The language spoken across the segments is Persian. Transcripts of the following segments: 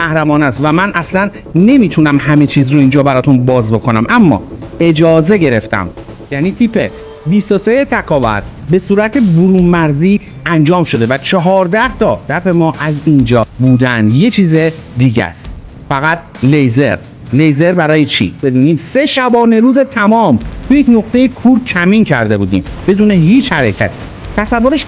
محرمانه است و من اصلا نمیتونم همه چیز رو اینجا براتون باز بکنم، اما اجازه گرفتم. یعنی تیپ 23 تکاور به صورت برون مرزی انجام شده و 14 تا هدف ما از اینجا بودن یه چیز دیگه است، فقط لیزر برای چی؟ بدونیم 3 شبانه روز تمام توی یک نقطه کور کمین کرده بودیم بدون هیچ حرکت. تصورش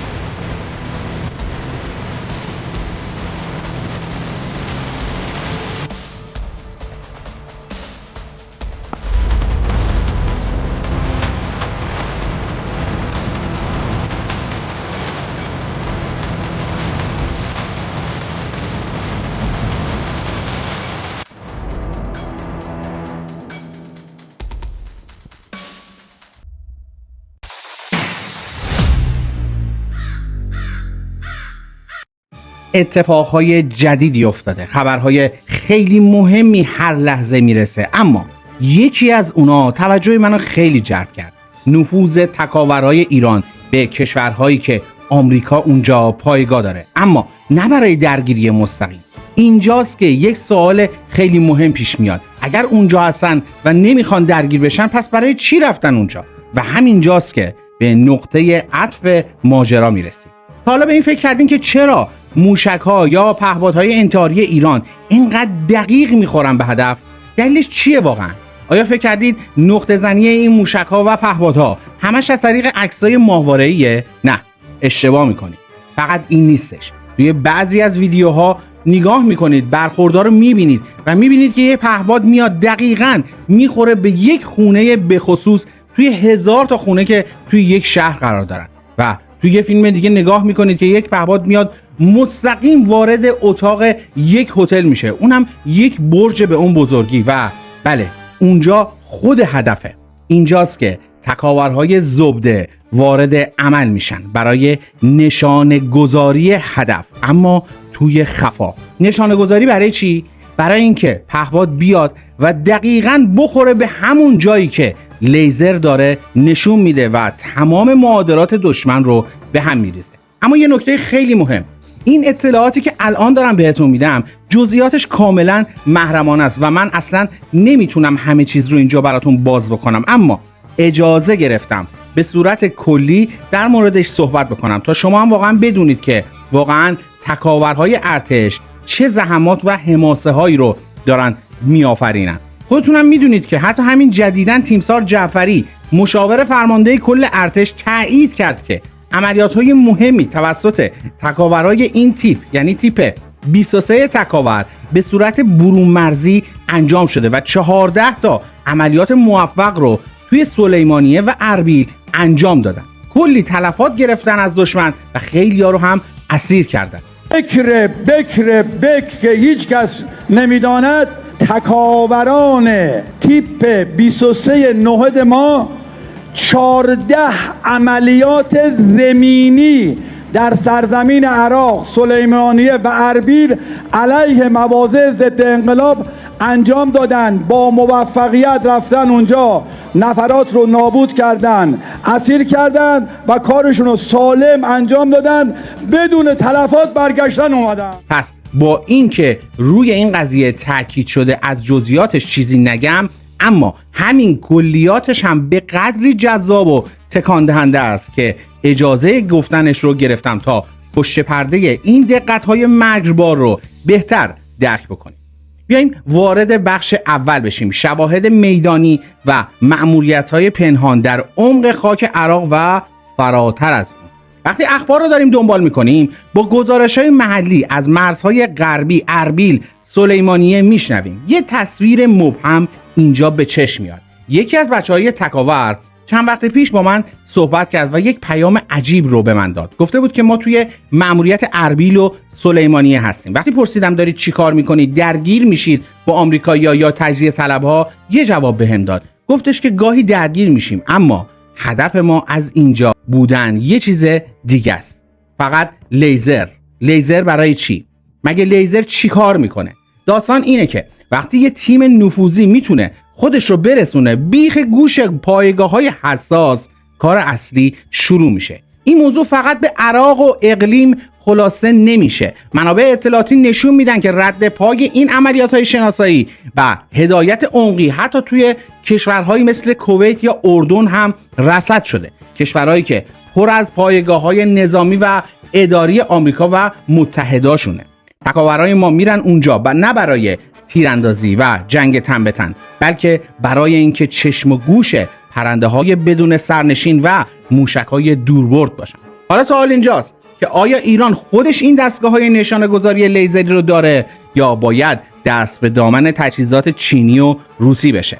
اتفاقهای جدیدی افتاده، خبرهای خیلی مهمی هر لحظه میرسه، اما یکی از اونا توجه منو خیلی جلب کرد. نفوذ تکاورهای ایران به کشورهایی که آمریکا اونجا پایگاه داره، اما نه برای درگیری مستقیم. اینجاست که یک سوال خیلی مهم پیش میاد. اگر اونجا هستن و نمیخوان درگیر بشن، پس برای چی رفتن اونجا؟ و همینجاست که به نقطه عطف ماجرا میرسیم. حالا به این فکر کردین که چرا موشک‌ها یا پهپادهای انتحاری ایران اینقدر دقیق میخورن به هدف؟ دلیلش چیه واقعا؟ آیا فکر کردید نقطه زنی این موشک‌ها و پهپادها همش از طریق عکسای ماهواره‌ایه؟ نه، اشتباه میکنید. فقط این نیستش. توی بعضی از ویدیوها نگاه میکنید، برخوردار رو میبینید و میبینید که یه پهپاد میاد دقیقاً میخوره به یک خونه به خصوص توی 1000 تا خونه که توی یک شهر قرار دارن. و توی یه فیلم دیگه نگاه میکنید که یک پهپاد میاد مستقیم وارد اتاق یک هتل میشه، اونم یک برج به اون بزرگی، و بله اونجا خود هدفه. اینجاست که تکاورهای زبده وارد عمل میشن برای نشانه گذاری هدف، اما توی خفا. نشانه گذاری برای چی؟ برای اینکه پهپاد بیاد و دقیقاً بخوره به همون جایی که لیزر داره نشون میده و تمام معادلات دشمن رو به هم میریزه. اما یه نکته خیلی مهم، این اطلاعاتی که الان دارم بهتون میدم جزئیاتش کاملا محرمانه است و من اصلا نمیتونم همه چیز رو اینجا براتون باز بکنم، اما اجازه گرفتم به صورت کلی در موردش صحبت بکنم تا شما هم واقعا بدونید که واقعا تکاورهای ارتش چه زحمات و حماسه هایی رو دارن میآفرینن. خودتونم میدونید که حتی همین جدیداً تیمسار جعفری مشاور فرمانده کل ارتش تایید کرد که عملیات‌های مهمی توسط تکاورهای این تیپ، یعنی تیپ 23 تکاور، به صورت برون مرزی انجام شده و 14 تا عملیات موفق رو توی سلیمانیه و اربیل انجام دادن. کلی تلفات گرفتن از دشمن و خیلی‌ها رو هم اسیر کردن. بکر که هیچ کس نمیداند، تکاوران تیپ 23 نهد ما 14 عملیات زمینی در سرزمین عراق، سلیمانیه و اربیل علیه مواضع ضد انقلاب انجام دادن. با موفقیت رفتن اونجا، نفرات رو نابود کردن، اسیر کردن و کارشون رو سالم انجام دادن، بدون تلفات برگشتن اومدن. پس با اینکه روی این قضیه تاکید شده از جزئیاتش چیزی نگم، اما همین کلیاتش هم به قدری جذاب و تکان دهنده است که اجازه گفتنش رو گرفتم تا پشت پرده این دقت‌های مرگبار رو بهتر درک بکنیم. بیایم وارد بخش اول بشیم، شواهد میدانی و مأموریت‌های پنهان در عمق خاک عراق و فراتر از اون. وقتی اخبار رو داریم دنبال میکنیم، با گزارش‌های محلی از مرزهای غربی اربیل، سلیمانیه میشنویم. یه تصویر مبهم اینجا به چشم میاد. یکی از بچه‌های تکاور چند وقت پیش با من صحبت کرد و یک پیام عجیب رو به من داد. گفته بود که ما توی مأموریت اربیل و سلیمانیه هستیم. وقتی پرسیدم دارید چی کار میکنید، درگیر میشید با آمریکایی‌ها یا تجزیه طلب‌ها، یه جواب بهم داد. گفتش که گاهی درگیر میشیم، اما هدف ما از اینجا بودن یه چیز دیگه است. فقط لیزر برای چی؟ مگه لیزر چی کار میکنه؟ داستان اینه که وقتی یه تیم نفوذی میتونه خودش رو برسونه بیخ گوش پایگاه‌های حساس، کار اصلی شروع میشه. این موضوع فقط به عراق و اقلیم خلاصه نمیشه. منابع اطلاعاتی نشون میدن که رد پای این عملیات‌های شناسایی و هدایت عمقی حتی توی کشورهایی مثل کویت یا اردن هم رصد شده، کشورهایی که پر از پایگاه‌های نظامی و اداری آمریکا و متحداشونه. تکاورای ما میرن اونجا و نه برای تیراندازی و جنگ تن به تن، بلکه برای اینکه چشم و گوش پرنده‌های بدون سرنشین و موشک‌های دوربرد باشن. حالا سوال اینجاست که آیا ایران خودش این دستگاه‌های نشانه‌گذاری لیزری رو داره یا باید دست به دامن تجهیزات چینی و روسی بشه؟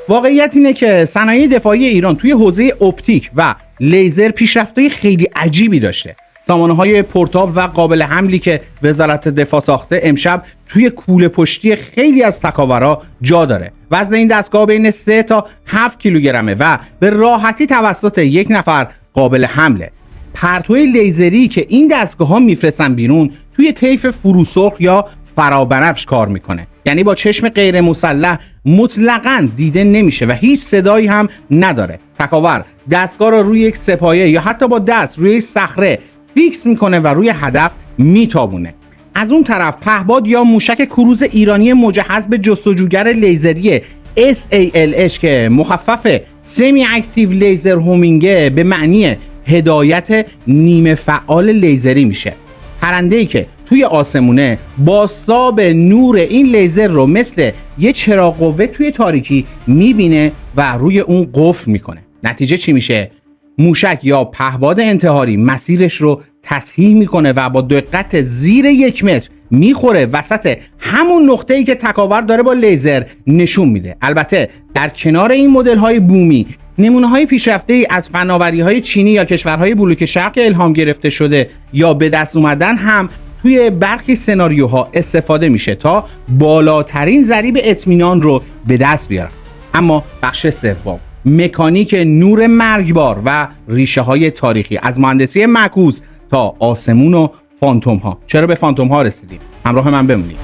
واقعیت اینه که صنایع دفاعی ایران توی حوزه اپتیک و لیزر پیشرفت‌های خیلی عجیبی داشته. سامانه‌های پورتابل و قابل حملی که وزارت دفاع ساخته امشب توی کوله پشتی خیلی از تکاورا جا داره. وزن این دستگاه بین 3 تا 7 کیلوگرمه و به راحتی توسط یک نفر قابل حمله. پرتوی لیزری که این دستگاه‌ها میفرستن بیرون توی طیف فروسرخ یا فرابنفش کار میکنه، یعنی با چشم غیر مسلح مطلقاً دیده نمیشه و هیچ صدایی هم نداره. تکاور دستگاه رو روی یک سپایه یا حتی با دست روی یک صخره فیکس میکنه و روی هدف میتابونه. از اون طرف پهباد یا موشک کروز ایرانی مجهز به جستجوگر لیزری SALH که مخفف سمی اکتیو لیزر هومینگ به معنی هدایت نیمه فعال لیزری میشه. پرنده‌ای که توی آسمونه بازتاب نور این لیزر رو مثل یه چراغ قوه توی تاریکی میبینه و روی اون قفل میکنه. نتیجه چی میشه؟ موشک یا پهباد انتحاری مسیرش رو تصحیح میکنه و با دقت زیر 1 متر میخوره وسط همون نقطه‌ای که تکاور داره با لیزر نشون میده. البته در کنار این مدل‌های بومی، نمونه‌های پیشرفته‌ای از فناوری‌های چینی یا کشورهای بلوک شرق الهام گرفته شده یا به دست اومدن هم توی برخی سناریوها استفاده میشه تا بالاترین ضریب اطمینان رو به دست بیارن. اما بخش سوم، مکانیک نور مرگبار و ریشه های تاریخی، از مهندسی معکوس تا آسمون و فانتوم ها. چرا به فانتوم ها رسیدیم؟ همراه من بمونید.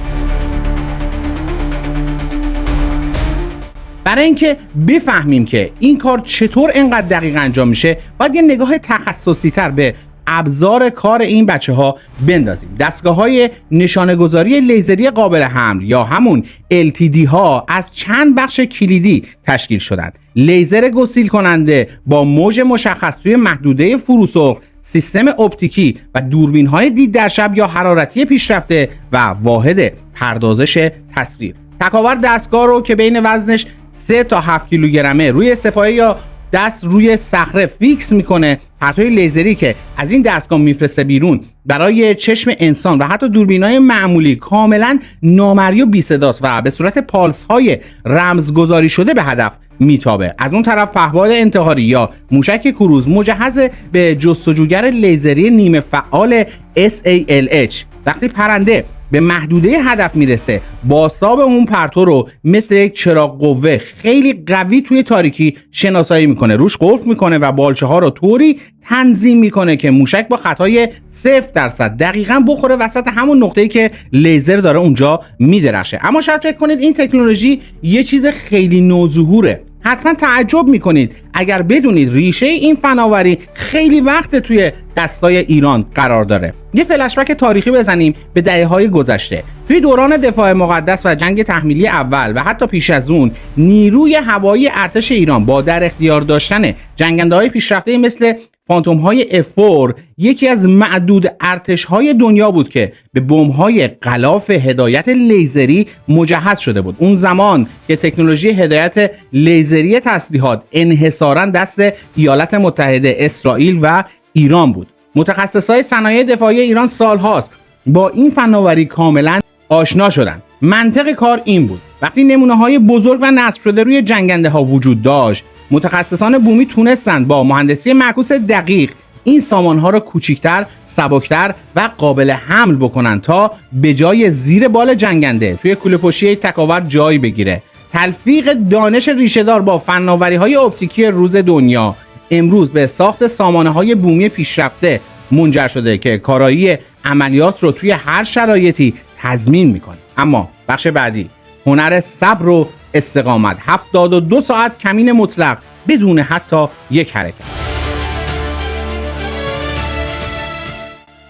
برای اینکه بفهمیم که این کار چطور اینقدر دقیق انجام میشه، باید یه نگاه تخصصی تر به ابزار کار این بچه ها بندازیم. دستگاه های نشانه گذاری لیزری قابل حمل یا همون LTD ها از چند بخش کلیدی تشکیل شدند. لیزر گسیل کننده با موج مشخص توی محدوده فروسرخ، سیستم اپتیکی و دوربین های دید در شب یا حرارتی پیشرفته و واحد پردازش تصویر. تکاور دستگاه رو که بین وزنش 3 تا 7 کیلوگرمه روی سپایه یا دست روی صخره فیکس میکنه. پرتوی لیزری که از این دستگاه میفرسته بیرون برای چشم انسان و حتی دوربینای معمولی کاملا نامرئی و بی صداست و به صورت پالس های رمزگذاری شده به هدف میتابه. از اون طرف پهباد انتحاری یا موشک کروز مجهز به جستجوگر لیزری نیمه فعال SALH. وقتی پرنده به محدوده هدف میرسه، بازتاب اون پرتو رو مثل یک چراغ قوه خیلی قوی توی تاریکی شناسایی میکنه، روش قفل میکنه و بالچه ها رو طوری تنظیم میکنه که موشک با خطای 0% دقیقاً بخوره وسط همون نقطه‌ای که لیزر داره اونجا میدرخشه. اما شاید فکر کنید این تکنولوژی یه چیز خیلی نوظهوره. حتما تعجب میکنید اگر بدونید ریشه این فناوری خیلی وقت توی دستای ایران قرار داره. یه فلشبک تاریخی بزنیم به دهه‌های گذشته. توی دوران دفاع مقدس و جنگ تحمیلی اول و حتی پیش از اون، نیروی هوایی ارتش ایران با در اختیار داشتن جنگنده‌های پیشرفته مثل فانتوم های F4 یکی از معدود ارتش های دنیا بود که به بمب های غلاف هدایت لیزری مجهز شده بود. اون زمان که تکنولوژی هدایت لیزری تسلیحات انحصاراً دست ایالات متحده، اسرائیل و ایران بود. متخصصای صنایع دفاعی ایران سالهاست با این فناوری کاملا آشنا شدن. منطق کار این بود: وقتی نمونه های بزرگ و نصب شده روی جنگنده ها وجود داشت، متخصصان بومی تونستند با مهندسی معکوس دقیق این سامانها را کوچکتر، سبکتر و قابل حمل بکنن تا به جای زیر بال جنگنده توی کوله پشتی تکاور جای بگیره. تلفیق دانش ریشه‌دار با فناوری‌های اپتیکی روز دنیا امروز به ساخت سامانه‌های بومی پیشرفته منجر شده که کارایی عملیات رو توی هر شرایطی تضمین میکنه. اما بخش بعدی، هنر صبر و استقامت، 72 ساعت کمین مطلق بدون حتی یک حرکت.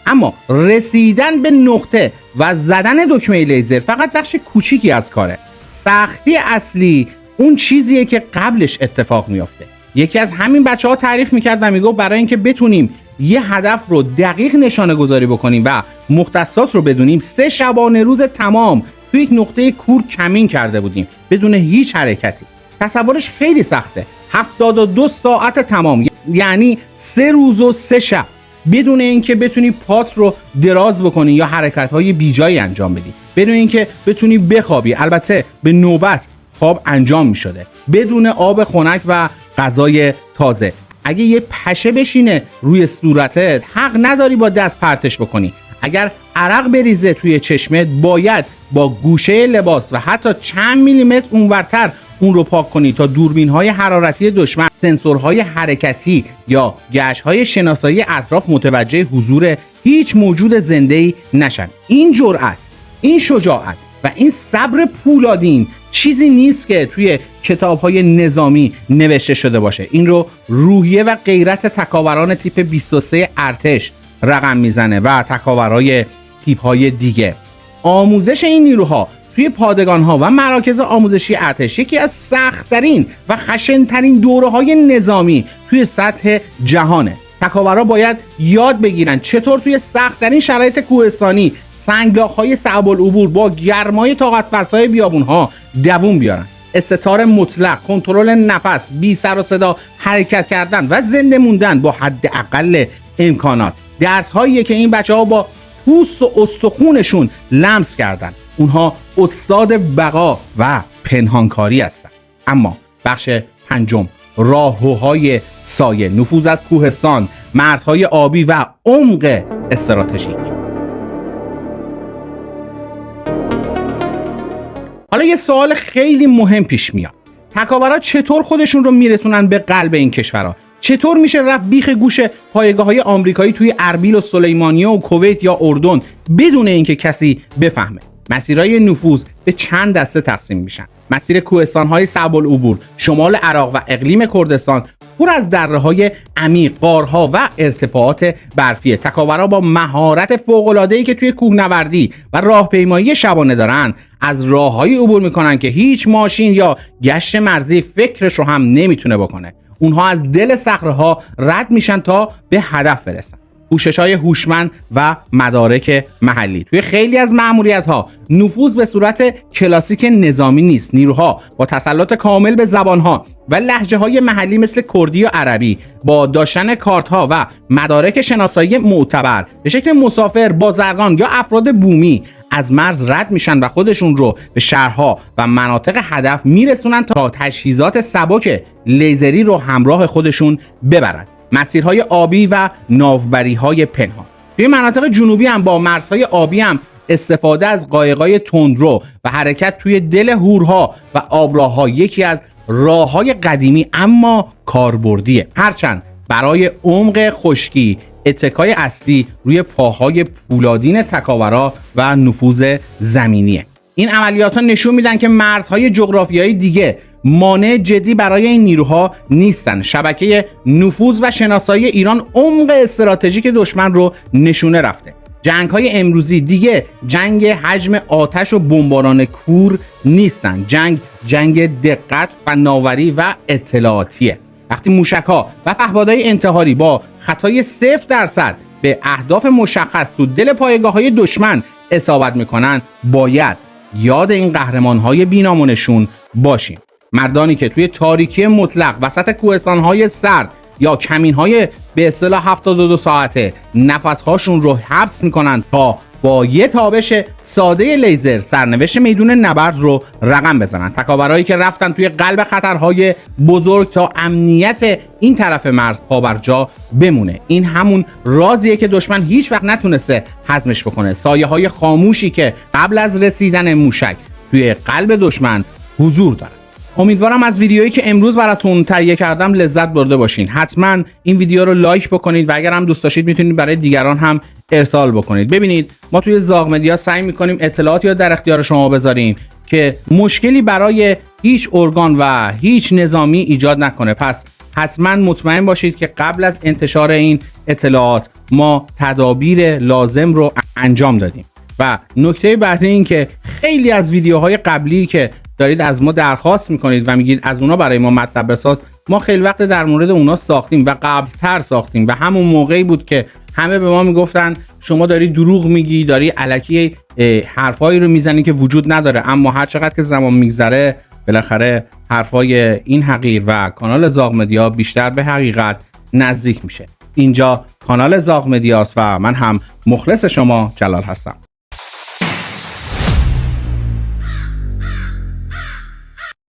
اما رسیدن به نقطه و زدن دکمه لیزر فقط بخش کوچیکی از کاره. سختی اصلی اون چیزیه که قبلش اتفاق میافته. یکی از همین بچه‌ها تعریف میکرد و میگفت برای اینکه بتونیم یه هدف رو دقیق نشانه گذاری بکنیم و مختصات رو بدونیم 3 شبانه روز تمام توی یک نقطه کور کمین کرده بودیم بدون هیچ حرکتی. تصورش خیلی سخته. 72 ساعت تمام، یعنی 3 روز و 3 شب بدون اینکه بتونی پات رو دراز بکنی یا حرکت‌های بیجایی انجام بدی، بدون اینکه بتونی بخوابی، البته به نوبت خواب انجام می‌شده، بدون آب خنک و غذای تازه. اگه یه پشه بشینه روی صورتت حق نداری با دست پرتش بکنی. اگر عرق بریزه توی چشمت باید با گوشه لباس و حتی چند میلیمتر اونورتر اون رو پاک کنی تا دوربین‌های حرارتی دشمن، سنسورهای حرکتی یا گشت‌های شناسایی اطراف متوجه حضور هیچ موجود زنده‌ای نشن. این جرأت، این شجاعت و این صبر پولادین چیزی نیست که توی کتاب‌های نظامی نوشته شده باشه. این رو روحیه و غیرت تکاوران تیپ 23 ارتش رقم میزنه و تکاورای تیپ‌های دیگه. آموزش این نیروها توی پادگان‌ها و مراکز آموزشی ارتش یکی از سخت‌ترین و خشن‌ترین دوره‌های نظامی توی سطح جهانه. تکاورا باید یاد بگیرن چطور توی سخت‌ترین شرایط کوهستانی، سنگلاخ‌های صعب العبور با گرمای طاقت فرسای بیابون‌ها دووم بیارن. استتار مطلق، کنترل نفس، بی سر و صدا حرکت کردن و زنده موندن با حداقل امکانات. درس‌هایی که این بچه‌ها با پوست و استخونشون لمس کردن. اونها استاد بقا و پنهانکاری هستن. اما بخش پنجم، راهروهای سایه، نفوذ از کوهستان، مرزهای آبی و عمق استراتژیک. حالا یه سوال خیلی مهم پیش میاد. تکاورا چطور خودشون رو میرسونن به قلب این کشورها؟ چطور میشه رفت بیخ گوش پایگاه‌های آمریکایی توی اربیل و سلیمانیه و کویت یا اردن بدون اینکه کسی بفهمه؟ مسیرهای نفوذ به چند دسته تقسیم میشن. مسیر کوهستان‌های صعب العبور، شمال عراق و اقلیم کردستان پر از دره‌های عمیق، غارها و ارتفاعات برفیه. تکاورا با مهارت فوق‌العاده‌ای که توی کوهنوردی و راهپیمایی شبانه دارن، از راه‌هایی عبور میکنن که هیچ ماشین یا گشت مرزی فکرش رو هم نمیتونه بکنه. اونها از دل صخره‌ها رد میشن تا به هدف برسن. پوشش‌های هوشمند و مدارک محلی. توی خیلی از مأموریت‌ها نفوذ به صورت کلاسیک نظامی نیست. نیروها با تسلط کامل به زبان‌ها و لهجه‌های محلی مثل کردی یا عربی، با داشتن کارت‌ها و مدارک شناسایی معتبر، به شکل مسافر، بازرگان یا افراد بومی از مرز رد میشن و خودشون رو به شهرها و مناطق هدف میرسونن تا تجهیزات سبک لیزری رو همراه خودشون ببرن. مسیرهای آبی و ناوبری‌های پنهان. توی مناطق جنوبی هم با مرزهای آبی هم استفاده از قایق‌های تندرو و حرکت توی دل هورها و آبراه‌ها یکی از راه‌های قدیمی اما کاربردیه. هرچند برای عمق خشکی اتکای اصلی روی پاهای پولادین تکاورا و نفوذ زمینیه. این عملیات‌ها نشون میدن که مرزهای جغرافیایی دیگه مانع جدی برای این نیروها نیستن. شبکه نفوذ و شناسایی ایران عمق استراتژیک دشمن رو نشونه رفته. جنگ‌های امروزی دیگه جنگ حجم آتش و بمباران کور نیستن. جنگ دقت، فناوری و اطلاعاتیه. وقتی موشک‌ها و پهپادهای انتحاری با خطای 0% به اهداف مشخص تو دل پایگاه‌های دشمن اصابت میکنن، باید یاد این قهرمان‌های بی‌نام باشیم. مردانی که توی تاریکی مطلق وسط کوهستان‌های سرد یا کمین‌های به اصطلاح 72 ساعته نفس‌هاشون رو حبس میکنن تا با یه تابش ساده لیزر سرنوشت میدون نبرد رو رقم بزنن. تکاورایی که رفتن توی قلب خطرهای بزرگ تا امنیت این طرف مرز پابرجا بمونه. این همون رازیه که دشمن هیچ وقت نتونسته هضمش بکنه. سایه‌های خاموشی که قبل از رسیدن موشک توی قلب دشمن حضور داره. امیدوارم از ویدیویی که امروز براتون تهیه کردم لذت برده باشین. حتما این ویدیو رو لایک بکنید و اگر هم دوست داشتید میتونید برای دیگران هم ارسال بکنید. ببینید ما توی زاغ مدیا سعی میکنیم اطلاعاتی رو در اختیار شما بذاریم که مشکلی برای هیچ ارگان و هیچ نظامی ایجاد نکنه. پس حتما مطمئن باشید که قبل از انتشار این اطلاعات ما تدابیر لازم رو انجام دادیم. و نکته بعدی این که خیلی از ویدیوهای قبلی که دارید از ما درخواست میکنید و میگید از اونا برای ما مطلب بساز، ما خیلی وقت در مورد اونا ساختیم و قبلتر ساختیم و همون موقعی بود که همه به ما میگفتن شما داری دروغ میگی، داری الکی حرفایی رو میزنی که وجود نداره. اما هر چقدر که زمان میگذره بالاخره حرفای این حقیر و کانال زاغ مدیا بیشتر به حقیقت نزدیک میشه. اینجا کانال زاغ مدیاست و من هم مخلص شما جلال هستم.